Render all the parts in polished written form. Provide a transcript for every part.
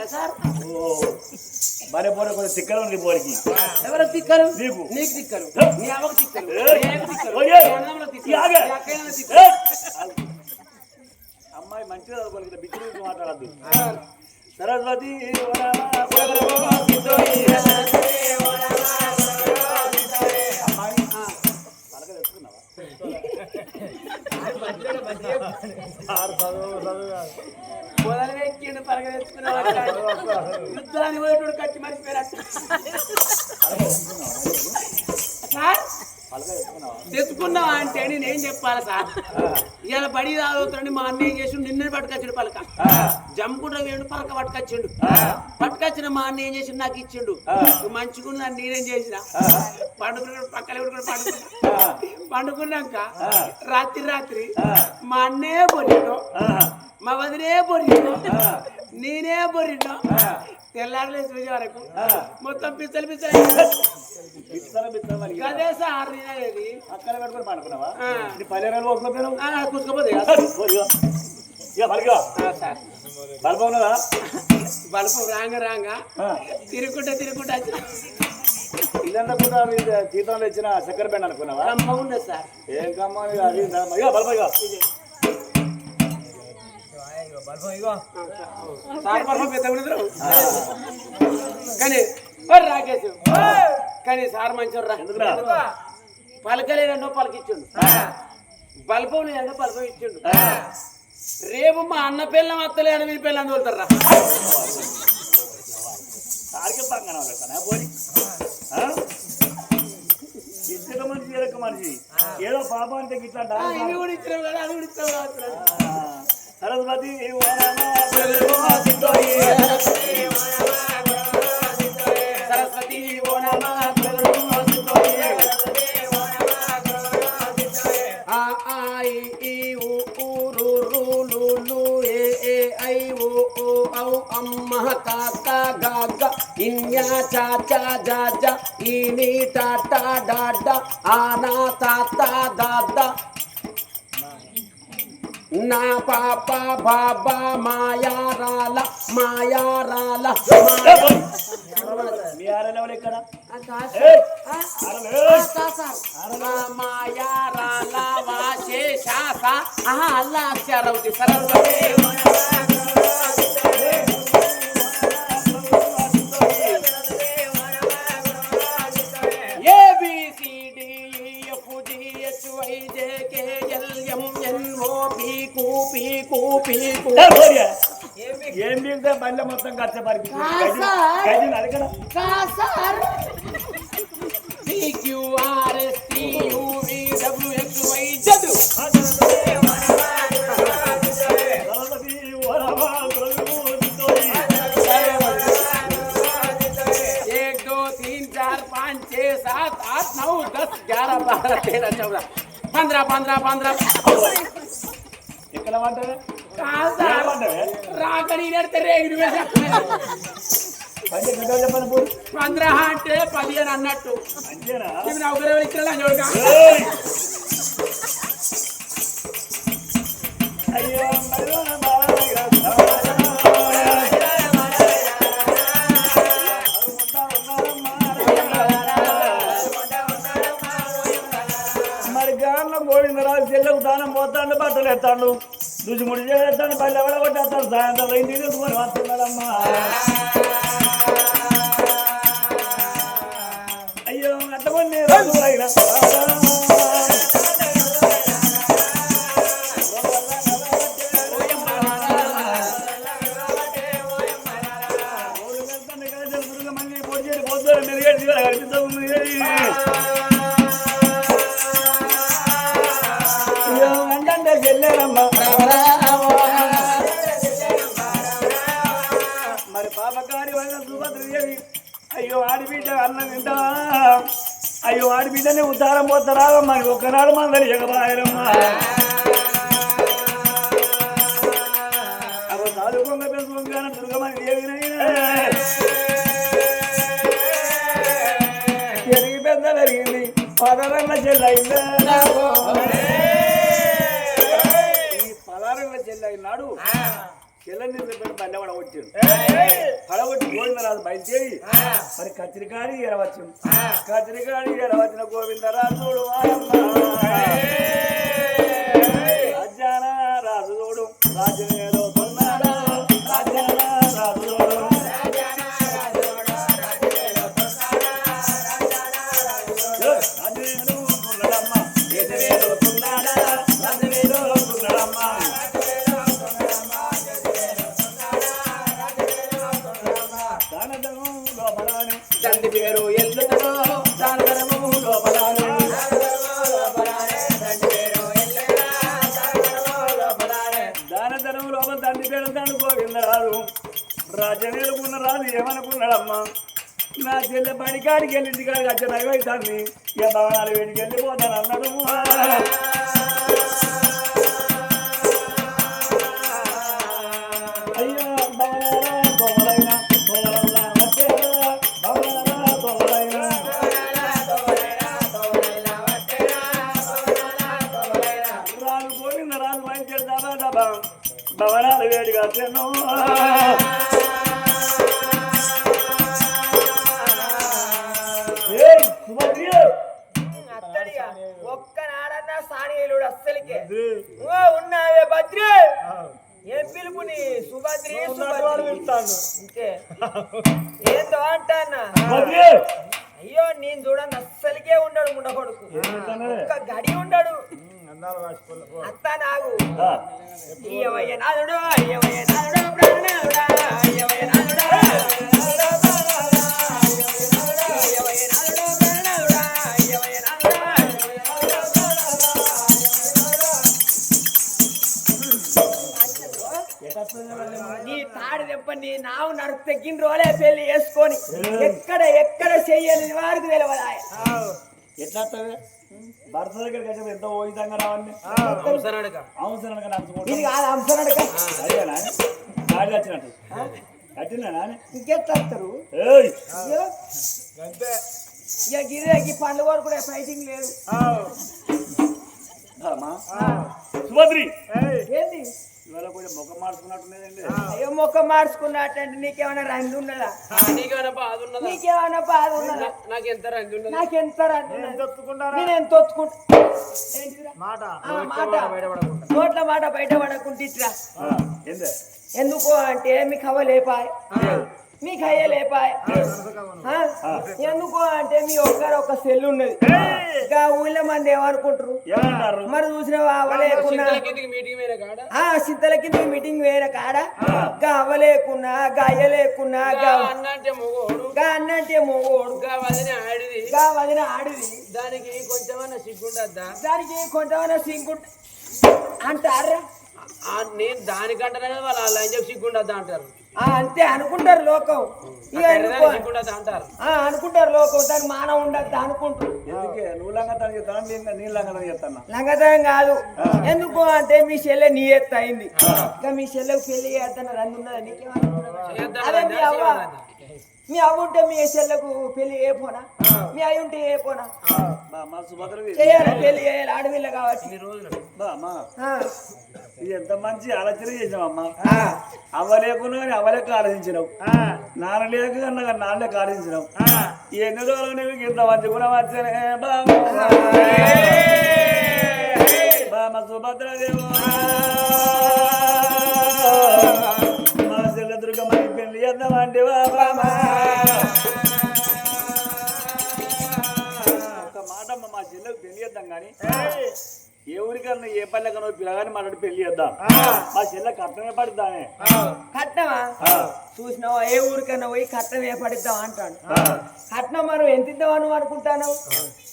Sir మరి పోనీ కొంచెం తిక్కలు ఉంది పోరికి ఎవరు తిక్కలు నీకు నీకు తిక్కలు నీ అవ్వకు తిక్కలు అమ్మాయి మంచిగా చదువుకోవాలి బిడ్డ గురించి మాట్లాడద్దు సరస్వతి పొలాలు వెక్కిండు పరగ యుద్ధాన్ని పోయేటోడు కట్టి మర్చిపోయారు సార్ తెచ్చుకున్నావా అంటే నేనేం చెప్పాలి సార్ ఇవాళ బడి చదువుతాడని మా అన్నయ్య చేసి నిన్న పట్టుకొచ్చిండు పలక జమ్ముకుంటా వేడు పలక పట్టుకొచ్చిండు పట్టుకొచ్చిన మా అన్నయ్య ఏం చేసి నాకు ఇచ్చిండు మంచిగున్నా నేనేం చేసిన పండుకున్నాడు పక్కన పండుకున్నాక రాత్రి మా అన్నయ్య బొరిడు మా వదిలే బొరిడు నేనే బొరిడు తెల్లారలే చూసే వరకు మొత్తం పిచ్చలు అదే సార్ నేనేది అక్కడ పెట్టుకొని పండుకున్నావా కూర్చోపోతే బల్బం ఉన్నదా బల్బం రాంగా తిరుగుకుంటా ఇదంతా కూడా జీతంలో ఇచ్చిన చక్కెర పెండ అనుకున్నావా కమ్మ ఉండదు సార్ ఏం కమ్మ అది బల్బం కానీ రాకేష్ కానీ సార్ మంచి పలకలేనో పలకిచ్చిండు బల్బం లేదో బల్బం ఇచ్చిండు రేపు మా అన్న పిల్లం అత్తలేని మీ పిల్లని తోలుతారా ఇచ్చక మనిషి ఎరక మనిషి ఏదో పాపానికి ఇట్లా ఇవి కూడా ఇచ్చినావు కదా అది కూడా ఇస్తావు సరస్వతి సరస్వతి అమ్మ తాత గాగ ఇన్యా చాచా జాజా ఈని టాటా డాడా ఆనా తాత దాదా నా పాప బాబా మాయారాల మాయారాల మాయారాల వాశేషాస అల్లా అక్షరవుతి సరస్వతి ఏం మిగితే బల్లె మొత్తం కష్టపడి एक दो तीन चार पाँच छः सात आठ नौ 10 11 12 13 14 15 ఎక్కడ పడ్డారు రాకడి రేగుడు 15 అంటే 15 అన్నట్టు నౌకరు ఇక్కడ అయ్యో మరి గానం గోవిందరాజు చెల్లెకు దానం పోతాడు బట్టలు ఎత్తాడు రుచిముడి చేస్తాడు పల్లె ఎవడ కొట్టేస్తాడు సాయంత్రం ఇంటికి తీసుకొని వస్తున్నాడమ్మా అయ్యో అట్టమని అంటే వెళ్ళారమ్మా మరి పాపకారి వల్ల సుభద్రదేవి అయ్యో ఆడిబిడ్డ అన్నం తింటావా అయ్యో ఆడిబిడ్డని ఉద్దారం పోతారా మరి ఒక్కనాడు మందరి ఎగబాయరమ్మా అవ సాధుకొంగ పెంచుకొంగ దుర్గమని దేవినైనా పెరిగి పెద్ద పెరిగింది పదరన్న చెల్లయిందా ఈ పదారంగ చెల్లయినాడు చెల్లని బండవాడ వచ్చాడు పడగొట్టి గోవిందరాజు బయలుదేరి మరి కత్తిరికాడి ఎరవచ్చు కత్తిరికాడి ఎరవచ్చిన గోవిందరాజుడు రాజ్యాన రాజు చూడు రాజ్యమేదో తొన్నాడా రాజ్యాన రాజు చూడు రాజ్యమేదో తున్నాడమ్మ దేశమేదో తున్నాడా రాజ్యమేదో తున్నాడమ్మ తండ్రి పేరు ఎల్లుతో దానధరము లోపలాను దానధరము లోపల తండ్రి పేరు తండ్రి గోవిందరాజు రాజ్యం ఏలుకున్న రాజు ఏమనుకున్నాడమ్మా నా చెల్లె పడికాడికి వెళ్ళి ఇంటికాడికి వచ్చి నైవేద్యాన్ని ఇక భవనాలు వేడికి వెళ్ళిపోతాను అన్నాడు అయ్యో భవనాల గోమలైన గోమలల్లా భవనాలు వేడిగా తిన్ను ఒక్కనాడన్నా సాణీయుడు అస్సలికే ఉన్నావే భద్రి ఏం పిలుపు నీ సుభద్రి ఇంకే ఏందో అంటానా అయ్యో నేను చూడండి అస్సలికే ఉండడు ఉండకొడుకు ఒక్క గడి ఉండడు అత్త నాగు అయ్యవయ్య నాదుడు అయ్యవయ్య నాదుడు ప్రాణుడా అయ్యవయ్య నాదుడా అయ్యవయ్య నాదుడు ప్రాణుడా అయ్యవయ్య నాదుడా నీ తాడు తెప్పని నావు నడుపు తెగ్గిన రోజులే పెళ్లి వేసుకొని ఎక్కడ చెయ్యని వారికి తెలియదాయ ఎట్లా భర్త దగ్గరికి వచ్చి ఎంతో విధంగా రావండి అవసరం ఇది కాదు అంశనడక అదేనా గాడి వచ్చినట్టు కట్టినా ఇంకెట్లా వస్తారు ఇక గిరి పండ్ల వరకు కూడా ఫైటింగ్ లేదు సుభద్రి ఏంటి ఇవాళ కొంచెం ముఖం మార్చుకున్నట్టున్నదండి అయ్యో ముఖం మార్చుకున్నట్టంటే నీకేమైనా రంగు ఉన్నదా నీకేమైనా బాధ ఉన్నదా నాకెంత రంగు ఉన్నది నేను ఎంత ఒత్తుకుంటా నోట్ల మాట బయట పడకుంటా ఎందుకు అంటే మీకు అవ్వలేపాయ్ మీకు అయ్యలేపాయ్ ఎందుకు అంటే మీ ఒక్క సెల్ ఉన్నది ఇంకా ఊళ్ళో మంది ఏమనుకుంటారు మరి చూసినావా అవ్వలేకున్నా సింతల కింద మీటింగ్ వేరే కాడ గా అవ్వలేకున్నా గా అయ్యలేకున్నా గా అన్నంటే మొగోడు గా వదిన ఆడిది దానికి కొంచెమన్నా సిగ్గుంట అంటారా నేను దానికంటే వాళ్ళు అలా సిగ్గుండద్దా అంటారు అంతే అనుకుంటారు లోకం ఇక అంటారు అనుకుంటారు లోకం దానికి మానవ ఉండద్దు అనుకుంటారు నువ్వు లంగతనం చెప్తాను నేను లంగతనం చెప్తాను లంగతనం కాదు ఎందుకు అంటే మీ చెల్లె నీ ఎత్తు అయింది ఇంకా మీ చెల్లెకు పెళ్లి చేస్తున్నారు అందున్నదా నీకేమనుకుంటున్నా అదే మీ అవ్వ ఉంటే మీ చెల్లెకు పెళ్లి ఏ పోనా మీ అయ్యి ఉంటే ఏ పోనా చేయాలి పెళ్లి చేయాలి ఆడపిల్ల కాబట్టి ఇది ఎంత మంచి ఆలోచన చేసావమ్మా అవ్వలేకున్నా కానీ అవ్వలేక ఆలోచించినావు నాన్న లేక కన్నా నాన్నలేక ఆలోచించినావు ఎన్ని రోజులు నీకు ఇంత మంచి కూడా వచ్చానే బామ సుభద్రదేవు మా చెల్ల దుర్గమ్మని పెళ్లి చేద్దామంటే బాబా ఒక మాట మా చెల్లెకు పెళ్లి చేద్దాం కానీ ఏ ఊరికన్నా ఏ పల్లెకనో పిల్లగాని మాట్లాడి పెళ్లి చేద్దాం మా చెల్లె కట్నమే పడుద్దామే కట్నమా చూసినావా ఏ ఊరికన్నా పోయి కట్నం ఏ పడిద్దాం అంటాడు కట్నం మనం ఎంత ఇద్దామని అనుకుంటాను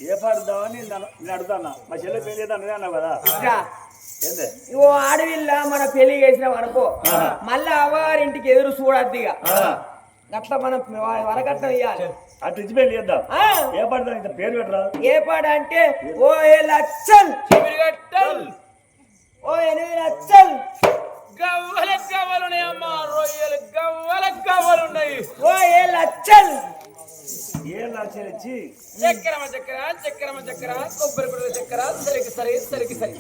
ఏ పడుద్దామని నేను అడుగుతాను మా చెల్లె పెళ్లి చేద్దాం అనే అన్నావు కదా ఓ ఆడవిల్ల మన పెళ్లి చేసినాం అనుకో మళ్ళా అవ్వగారింటికి ఎదురు చూడద్దిగా అట్లా మనం వరకట్నం ఇవ్వాలి అటు ఇచ్చి పెళ్లి చేద్దాం ఏ పడతాం ఇంత పేరు పెట్టరా ఏ పాట అంటే ఓ 7 లక్షలు ఓ 8 లక్షలు గవ్వలున్నాయమ్మా రొయ్యలు గవ్వలున్నాయి ఓ 7 లక్షలు 7 లక్షలు ఇచ్చి చక్కెర కొబ్బరి చక్కెర సరికి సరి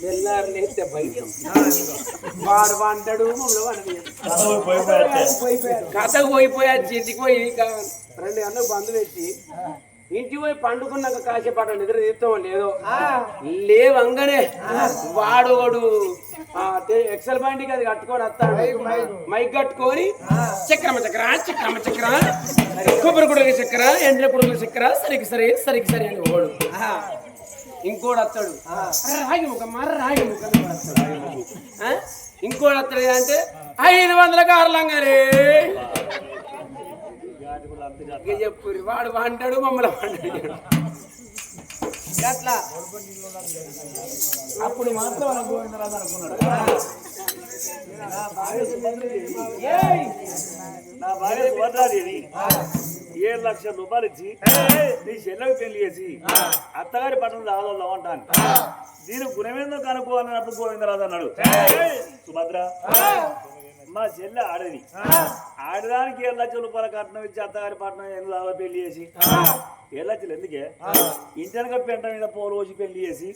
తెల్లారు లేస్తే భయం వాడు వంటడు మమ్మల్ని కథకు పోయిపోయా ఇంటికి పోయి 2 గంటలకు బంధు పెట్టి ఇంటికి పోయి పండుకున్నాక కాసేపాటు నిద్ర తీస్తామో లేదో లేవంగానే వాడు ఎక్సెల్ బండికి అది కట్టుకొని వస్తాడు మైక్ కట్టుకొని చక్రమ చక్ర కొబ్బరి కుడుగు చక్కెర ఎండ్ల కుడుగుల చక్కెర సరికి సరే అని ఓడు ఇంకోడు వస్తాడు రాగి ముఖం ఇంకోడు వస్తాడు అంటే 500 కార్లంగారే చెప్పు వాడు వంటాడు మమ్మల్ని వంటాడు అట్లా అప్పుడు మాత్రం గోవిందరాజు అనుకున్నాడు నా భార్య సుభద్రాదేవి 7 లక్షల రూపాయలు ఇచ్చి నీ చెల్లెకు పెళ్లి చేసి అత్తగారి పట్టణం రావాలో అంటాను దీని గుణమేందో కనుక్కో అన్నప్పుడు గోవిందరాజు అన్నాడు సుభద్ర మా చెల్లె ఆడది ఆడదానికి 7 లక్షల రూపాయల కట్నం ఇచ్చి అత్తగారి పట్టణం ఎందుకు పెళ్లి చేసి 7 లక్షలు ఎందుకే ఇంటనక పెంట మీద పోలు వచ్చి పెళ్లి చేసి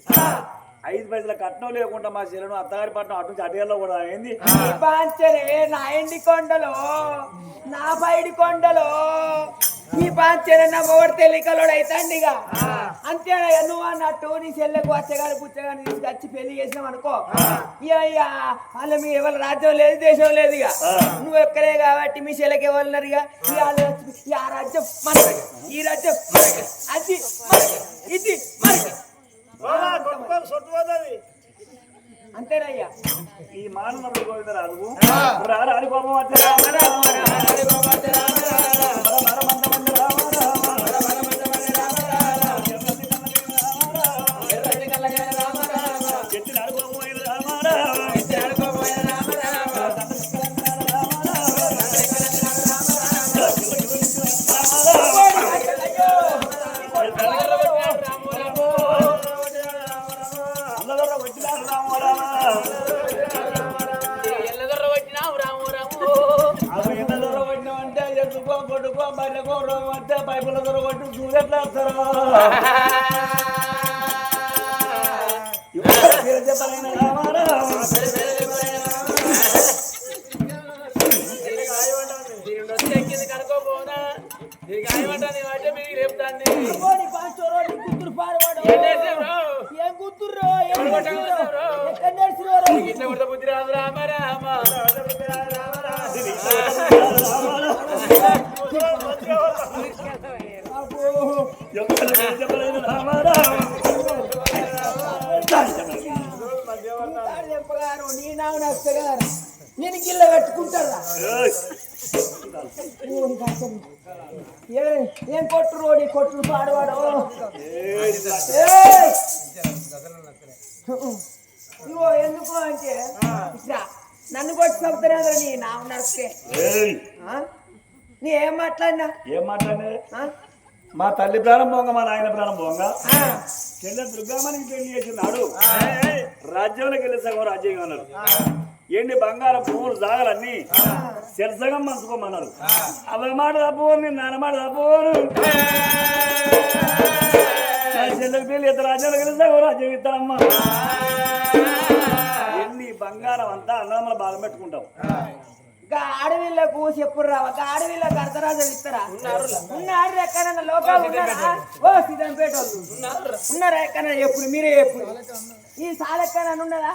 5 పైసల కట్నం లేకుండా మా చెల్లెను అత్తగారి పట్టణం అటు నుంచి అటేళ్ళలో కూడా అయింది నా ఎండి కొండలో నా బయటి కొండలో ఈ పాంచన నా మొగడు తెలికలోడు అవుతాండిగా అంతేనా నువ్వు అన్నట్టు నీ చెల్లెకు వచ్చగాని పుచ్చగాని తీసుకొచ్చి పెళ్లి చేసినాం అనుకో ఇక వాళ్ళ మీ ఎవరు రాజ్యం లేదు దేశం లేదు ఇక నువ్వు ఎక్కడే కాబట్టి మీ చెల్లెకి ఎవరున్నారు ఇక ఆ రాజ్యం మనకి ఈ రాజ్యం మనకి అది ఇది మనకి అంతేనయ్యా ఈ మానవుడు గోవిందరాజు రాని కోపం పైపుల దొరకొట్టు చూడట్లా బుద్ధి రాదు రామ రామ నీ నావు నచ్చగారు నేను గిల్ల కట్టుకుంటారా ఏం కొట్టురు నీ కొట్టుడు పాడవాడు ఇగో ఎందుకు అంటే నన్ను కొట్టి చంపుతారా నీ నావు నడిస్తే నీ ఏం మాట్లాడినా మా తల్లి ప్రాణం పోంగ మా నాయన ప్రాణం పోంగ చెల్లె దుర్గామణికి పెళ్లి చేసినాడు రాజ్యంలోకి వెళ్ళి సగం రాజ్యం అన్నారు ఏంటి బంగారం పువ్వులు జాగలన్నీ శరసగం మంచుకోమన్నారు అవి మాట తప్పవరు నేను నాన్న మాట తప్పవరు చెల్లెకి పెళ్లి ఇద్దరు రాజ్యంలోకి వెళ్ళి సగం రాజ్యం ఇస్తారమ్మా ఎన్ని బంగారం అంతా అన్నదమ్మల బాధ పెట్టుకుంటాం ఆడవిళ్ళకు చెప్పుడు రావా ఆడవిళ్ళకు అర్ధరాజులు ఇస్తారా ఉన్నారు ఎక్కడన్నా లోకాలు ఉన్నారా ఓ సిద్ధంపేట ఉన్నారా ఎక్కడన్నా ఎప్పుడు మీరే ఎప్పుడు ఈ సాల్ ఎక్కడన్నా ఉన్నదా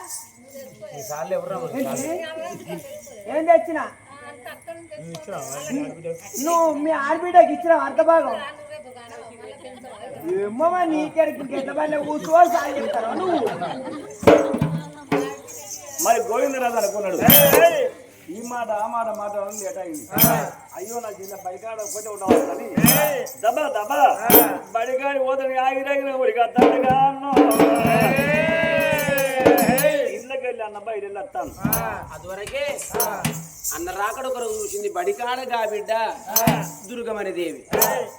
ఏం తెచ్చినా నువ్వు మీ ఆడబిడ్డకి ఇచ్చిన అర్ధ భాగం ఏమో నీకెరికి ఎంత పని కూర్చో సాల్ చెప్తారా నువ్వు మరి గోవిందరాజు అనుకున్నాడు ఈ మాట ఆ మాట ఉంది ఎటైంది అయ్యో నా చిన్న బడికాడ ఒకటి ఉండవని దబా బడికాడి పోతాను ఆగిరాగిన ఊరికి అద్దాడుగా ఇళ్ళకి వెళ్ళి అన్న బయట వెళ్ళి వస్తాను అదివరకే అన్న రాకడ ఒక రోజు చూసింది బడికాడగా బిడ్డ దుర్గమణి దేవి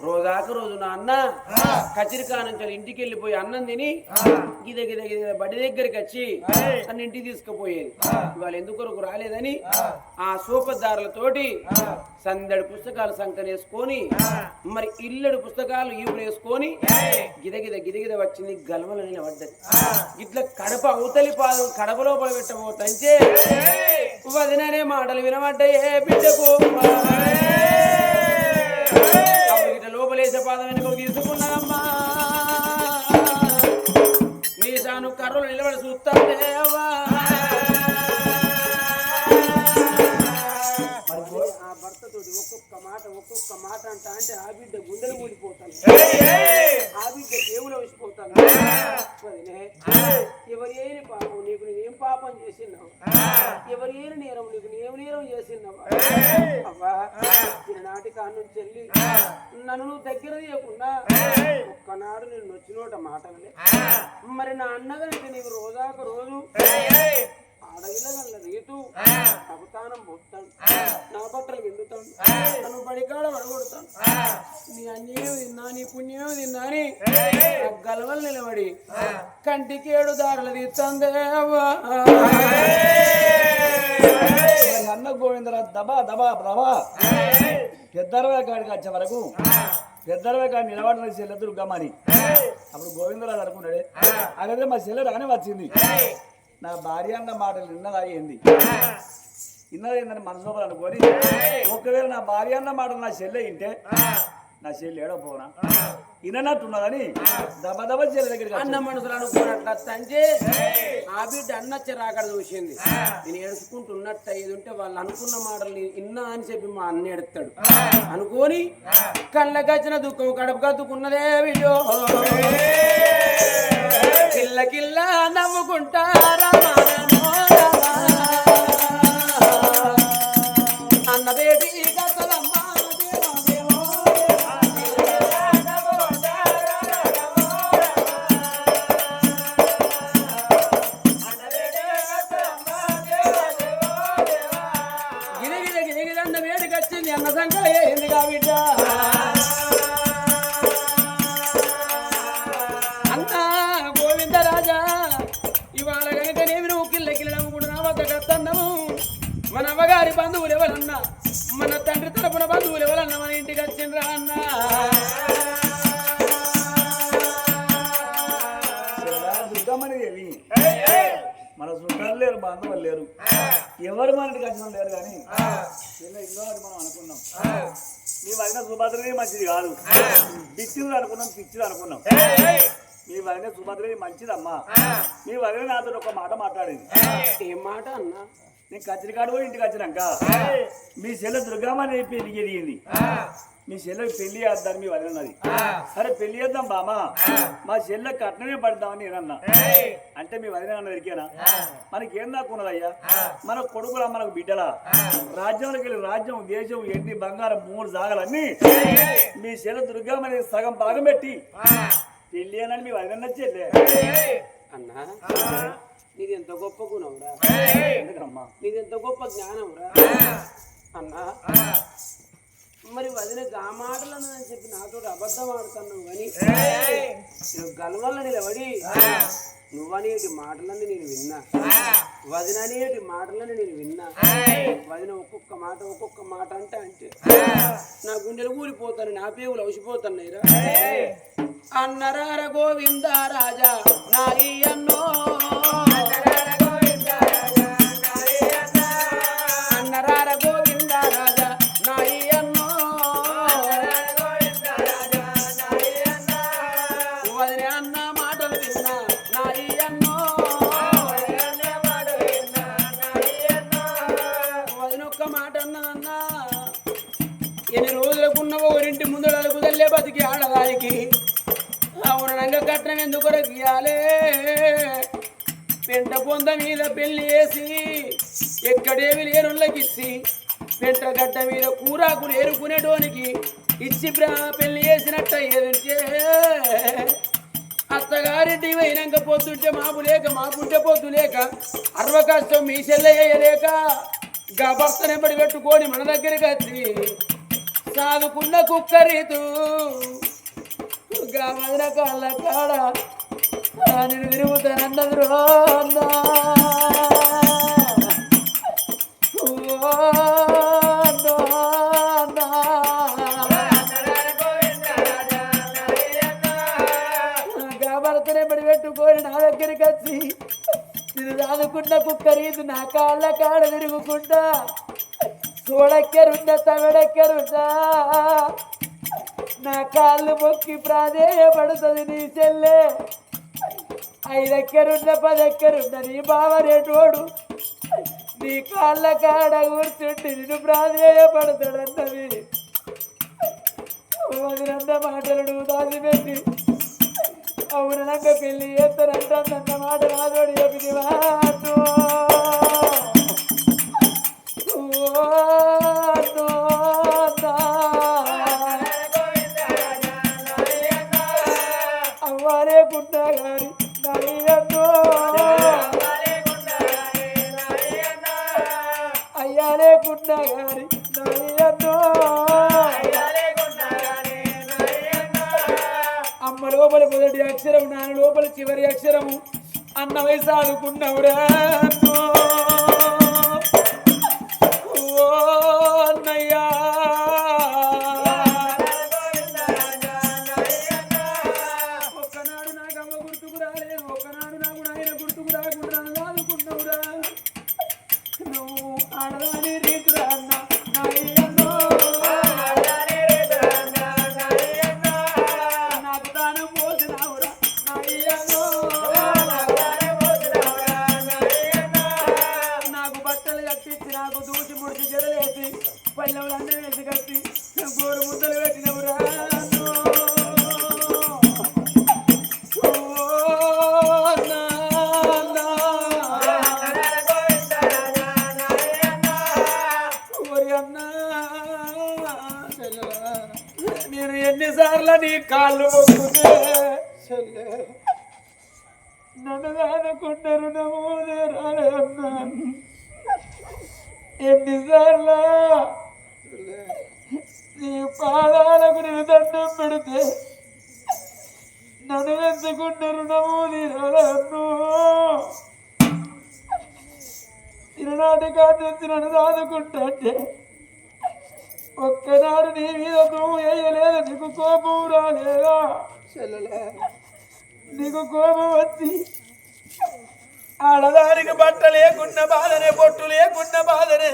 రోజాక రోజు నా అన్న కచిరికా నుంచి ఇంటికి వెళ్ళిపోయి అన్నం తిని గిద గిద గిద బడి దగ్గరికి వచ్చి నన్ను ఇంటికి తీసుకుపోయేది ఇవాళ ఎందుకొరకు రాలేదని ఆ సూపదారులతోటి సందడి పుస్తకాలు సంకనేసుకొని మరి ఇల్లడి పుస్తకాలు ఈవులు వేసుకొని గిదగిద గిదగిద వచ్చింది గలవల నిలబడ్డది ఇట్లా కడప అవతలి పాదం కడప లోపల పెట్టబోతంటే వదిననే మాటలు వినబడ్డాయే బిడ్డకు ఇట్లా లోపలేసే పాదం వెనుక తీసుకున్నానమ్మా నీ సాను కర్రలు నిలబడి చూస్తానే అవ్వా ఆ భర్తతోటి ఒక్కొక్క మాట అంటే ఆ బిడ్డ గుండెలు కూలిపోతాను ఆ బిడ్డ దేవులు వచ్చిపోతాను ఎవరి ఏని పాపం నీకు నేనేం పాపం చేసినావు ఎవరి ఏని నేరం నీకు నేనేం నేరం చేసినావు అవ్వా నాటి కాడి నుంచి వెళ్ళి నన్ను నువ్వు దగ్గర తీయకుండా ఒక్కనాడు నేను నొచ్చినోట మాటలే మరి నా అన్నగారికి నీకు రోజాక రోజు అడవిలో గల రీతు అవతానం పోతాను నా బట్టలు విండుతాను నన్ను బడికాడ పడగొడతాను నీ అన్యం తిన్నా నీ పుణ్యం తిన్నా అని గలవలు నిలబడి కంటికి 7 దారులు తీస్తాందేవా అన్న గోవిందరా దబా దబా దబా పెద్దరవే కాడికి వచ్చే వరకు పెద్దరవే కాడి నిలబడిన చెల్లె దుర్గమ్మని అప్పుడు గోవిందరాజు అనుకున్నాడే అలాగే మా చెల్లె రానే వచ్చింది నా భార్య అన్న మాటలు ఇన్నది ఏందని మనసులో అనుకొని ఒకవేళ నా భార్య అన్న మాటలు నా చెల్లె ఇంటే నా చెల్లి ఏడపోనా ఇనట్టున్నదని దబదబ చెల్లె దగ్గరికి అన్న మనసులు అనుకున్నట్ల తండ్రి ఆ బిడ్డ అన్నచ్చ రాకడ చూసింది నేను ఏడుచుకుంటున్నట్టు అయ్యేది ఉంటే వాళ్ళు అనుకున్న మాటలు ఇన్నా అని చెప్పి మా అన్న ఎడతాడు అనుకోని కళ్ళకచ్చిన దుఃఖం కడుపు కత్తుకున్నదే వీడియో కిల్ల కిల్ల నవ్వుకుంటారా అన్న బేబీ కథలమ్మా గిరిగిరి గిరిగిరి అన్న వేడికి వచ్చింది అన్న సంఖ్య ఏంది కాబిడ్డ ఇవాళ కనుక నేను నువ్వు కిల్లకిల్ల నవ్వుకుంటూ నా వద్ద కత్తన్నాము మన అమ్మగారి బంధువులు ఎవరన్నా మన తండ్రి తరపున బంధువులు ఎవరన్నా మన ఇంటికి వచ్చిండ్రా అన్న దుర్గమ్మని దేవి మన చుట్టాలు లేరు బంధువులు లేరు ఎవరు మన ఇంటికి వచ్చిన లేరు కానీ ఇల్లు మనం అనుకున్నాం మీ వదిన సుభద్రని మంచిది కాదు బిచ్చిలు అనుకున్నాం పిచ్చిలు అనుకున్నాం మీ వదిన సుభద్రని మంచిదమ్మా మీ వదిన నాతో ఒక మాట మాట్లాడేది ఏం మాట అన్నా నేను కచ్చరికాడు పోయి ఇంటికి వచ్చినాక మీ చెల్లె దుర్గమ్మని పెళ్లి జరిగింది మీ చెల్లెకి పెళ్లి చేద్దాం మీ వదినది సరే పెళ్లి చేద్దాం బామా మా చెల్లె కట్నమే పడదామని నేనన్నా అంటే మీ వదిన అన్న దొరికేనా మనకేం దాక్కున్నదయ్యా మన కొడుకులా మనకు బిడ్డలా రాజ్యంలోకి వెళ్ళి రాజ్యం దేశం ఎండి బంగారం 3 జాగాలన్నీ మీ చెల్లె దుర్గమ్మని సగం భాగం పెట్టి పెళ్లి అని మీ వదిన చెల్లె అన్నా నీది ఎంత గొప్ప గుణంరా నీది ఎంత గొప్ప జ్ఞానంరా అన్నా మరి వదిన గా మాటలను అని చెప్పి నాతో అబద్ధం ఆడుతున్నావు కానీ గలవల్ల నిలబడి నువ్వనేటి మాటలన్నీ నేను విన్నా వదిన అనేటి మాటలని నేను విన్నా వదిన ఒక్కొక్క మాట అంటే నా గుండెలు ఊరిపోతాను నా పేగులు అవసిపోతున్నాయిరా అన్నరార గోవింద రాజా నాయి అన్నో అన్నరార గోవింద రాజా నాయి అన్నో వదిన అన్న మాటలు విన్నా నాయి అన్నో వదినొక్క మాట అన్నదన్నా ఎన్ని రోజులకున్నవో ఇంటి ముందు కుదల్లే బతికి ఆడదానికి అవునంగా కట్నం ఎందుకు రగియాలే పెంట పొంద మీద పెళ్లి చేసి ఎక్కడేమి లేనుళ్ళకి ఇచ్చి పెంట గడ్డ మీద కూరాకులు ఏరుకునేటోనికి ఇచ్చి పెళ్లి చేసినట్ట ఏదంటే అత్తగారింటి పోయినాక పొద్దుంటే మాపు లేక మాపుంటే పొద్దు లేక అరవ కష్టం మీ చెల్లెయ్యలేక గబర్తనే పడి పెట్టుకొని మన దగ్గరికి వచ్చి సాదుకున్న కుక్క రీతు గమన కాళ్ళ కాడ నేను తిరుగుతానన్నది రో అన్నా. గబర్తనే పడి పెట్టుకొని నా దగ్గరికి వచ్చి నేను రాదుకున్న కుక్క రీతు నా కాళ్ళ కాడ తిరుగుకుంటా చూడెక్కరుందా తమిడెక్కరుందా నా కాళ్ళు మొక్కి ప్రాధేయపడుతుంది నీ చెల్లె 5 ఎక్కరుందా 10 ఎక్కరుందా నీ బావరేటోడు నీ కాళ్ళ కాడ కూర్చుంటే నిన్ను ప్రాధేయపడతాడన్నది. వదినంత మాటలు నువ్వు దాచిపెట్టి అవునంక పెళ్లి చేస్తారంట మాట నాదోడి చెప్పిదివా అవ్వాలే కుట్టా గారి అయ్యాలే కుట్టా గారి అమ్మ లోపల మొదటి అక్షరం నాన్న లోపల చివరి అక్షరము అన్న వయసు ఆడుకున్నవురా అన్నయ్యా. ఒక్కనాడు నాకు అమ్మ గుర్తుకు రాలేదు, ఒక్కనాడు నాకు నాయన గుర్తుకు రాకుండా ఆదుకున్నవురా. నువ్వు ఆడదాని రీతురా అన్న నాయన్నో నాకు దానం పోసినావురా నాయన్నో. నాకు బట్టలు కట్టించి నాకు దూసి ముడిచి జడలేసి పల్లెవులన్నీ వేసి కట్టి గోరు ముద్దలు పెట్టినవురా. నేను ఎన్నిసార్లు నీ కాళ్ళు మొక్కుతే నన్ను రానుకుంటారు నమోదే రాలే అన్నా. ఎన్నిసార్లు నీ పాదాలకు నేను దండం పెడితే నన్ను వెతుకుంటారు నమోది రాలే. తిరునాటి కాటి నుంచి నన్ను రాదుకుంటే ఒక్కనాడు నీ మీద నువ్వు వేయలేదు, నీకు కోపం రాలేదా? నీకు కోపం వచ్చి ఆడదానికి బట్ట లేకున్న బాధనే, బొట్టు లేకున్న బాధనే,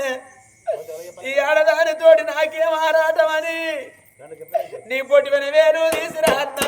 ఈ ఆడదానితోటి నాకేం ఆరాటమని నీ పొట్టివని వేరు తీసురా అన్న.